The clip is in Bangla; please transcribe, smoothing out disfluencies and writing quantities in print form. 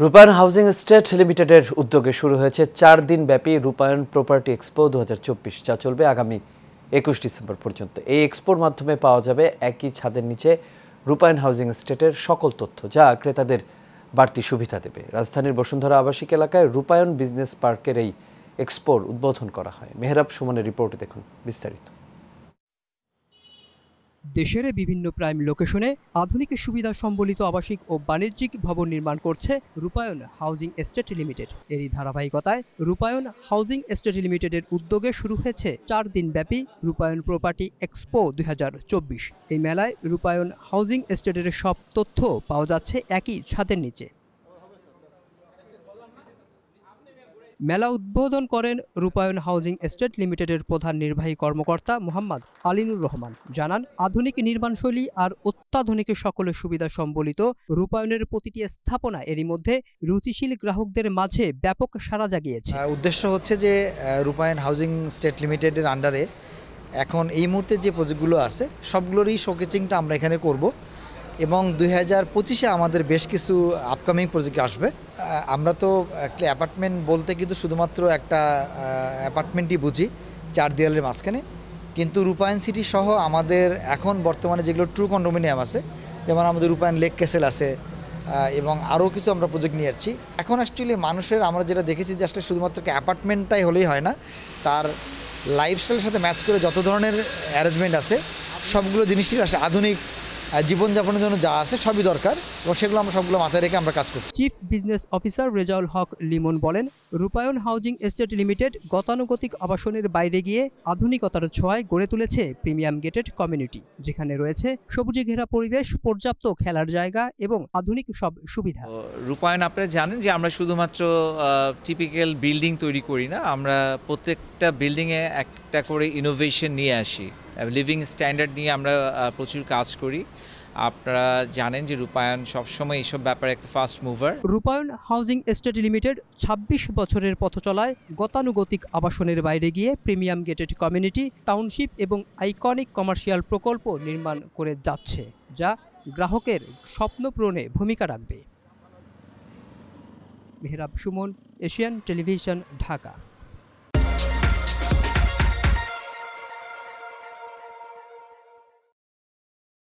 রূপায়ণ হাউজিং এস্টেট লিমিটেডের উদ্যোগে শুরু হয়েছে 4 দিন ব্যাপী রূপায়ণ প্রপার্টি এক্সপো 2024, যা চলবে আগামী 21 ডিসেম্বর পর্যন্ত। এই এক্সপোর মাধ্যমে পাওয়া যাবে একই ছাদের নিচে রূপায়ণ হাউজিং এস্টেটের সকল তথ্য, যা ক্রেতাদের বাড়তি সুবিধা দেবে। রাজধানীর বসুন্ধরা আবাসিক এলাকায় রূপায়ণ বিজনেস পার্কের এই এক্সপোর উদ্বোধন করা হয়। মেহরাব সুমনের রিপোর্টে দেখুন বিস্তারিত। দেশের বিভিন্ন প্রাইম লোকেশনে আধুনিক সুবিধা সম্বলিত আবাসিক ও বাণিজ্যিক ভবন নির্মাণ করছে রূপায়ণ হাউজিং এস্টেট লিমিটেড। এরই ধারাবাহিকতায় রূপায়ণ হাউজিং এস্টেট লিমিটেডের উদ্যোগে শুরু হয়েছে 4 দিন ব্যাপী রূপায়ণ প্রপার্টি এক্সপো 2024। এই মেলায় রূপায়ণ হাউজিং এস্টেটের সব তথ্য পাওয়া যাচ্ছে একই ছাদের নিচে। মেলা উদ্বোধন করেন রূপায়ণ হাউজিং এস্টেট লিমিটেডের প্রধান নির্বাহী কর্মকর্তা মোহাম্মদ আলিনুর রহমান। জানান, আধুনিক নির্মাণশৈলী আর অত্যাধুনিক সকল সুবিধা সম্বলিত রূপায়ণের প্রতিটি স্থাপনা এরই মধ্যে রুচিশীল গ্রাহকদের মাঝে ব্যাপক সাড়া জাগিয়েছে। উদ্দেশ্য হচ্ছে যে রূপায়ণ হাউজিং এস্টেট লিমিটেডের আন্ডারে এখন এই মুহূর্তে যে প্রজেক্টগুলো আছে সবগুলোরই শোকেচিংটা আমরা এখানে করব এবং 2025-এ আমাদের বেশ কিছু আপকামিং প্রজেক্ট আসবে। আমরা তো একটা অ্যাপার্টমেন্ট বলতে কিন্তু শুধুমাত্র একটা অ্যাপার্টমেন্টই বুঝি 4 দেয়ালের মাঝখানে, কিন্তু রূপায়ণ সিটি সহ আমাদের এখন বর্তমানে যেগুলো ট্রু কন্ডোমিনিয়াম আছে, যেমন আমাদের রূপায়ণ লেক ক্যাসেল আছে এবং আরও কিছু আমরা প্রজেক্ট নিয়ে আসছি। এখন অ্যাকচুয়ালি মানুষের আমরা যেটা দেখেছি যে আসলে শুধুমাত্র অ্যাপার্টমেন্টটাই হলেই হয় না, তার লাইফস্টাইলের সাথে ম্যাচ করে যত ধরনের অ্যারেঞ্জমেন্ট আছে সবগুলো জিনিসই আসলে আধুনিক জীবনযাপনের জন্য যা আছে সবই দরকার এবং সেগুলো আমরা সবগুলো মাথায় রেখে আমরা কাজ করছি। Chief business officer Rezaul Haque Limon বলেন, রূপায়ণ হাউজিং এস্টেট লিমিটেড গতানুগতিক আবাসনের বাইরে গিয়ে আধুনিকতার ছোঁয়ায় গড়ে তুলেছে প্রিমিয়াম গেটেড কমিউনিটি, যেখানে রয়েছে সবুজে ঘেরা পরিবেশ, পর্যাপ্ত খেলার জায়গা এবং আধুনিক সব সুবিধা। রূপায়ণ আপনারা জানেন যে আমরা শুধুমাত্র টিপিক্যাল বিল্ডিং তৈরি করি না, আমরা প্রত্যেকটা বিল্ডিংয়ে একটা করে ইনোভেশন নিয়ে আসি, লিভিং স্ট্যান্ডার্ড নিয়ে আমরা প্রচুর কাজ করি। আপনারা জানেন যে রূপায়ণ সবসময় এইসব ব্যাপারে একটা ফাস্ট মুভার। রূপায়ণ হাউজিং এস্টেট লিমিটেড 26 বছরের পথ চলায় গতানুগতিক আবাসনের বাইরে গিয়ে প্রিমিয়াম গেটেড কমিউনিটি, টাউনশিপ এবং আইকনিক কমার্শিয়াল প্রকল্প নির্মাণ করে যাচ্ছে, যা গ্রাহকের স্বপ্ন পূরণে ভূমিকা রাখবে। Mehrab Suman, Asian television, Dhaka.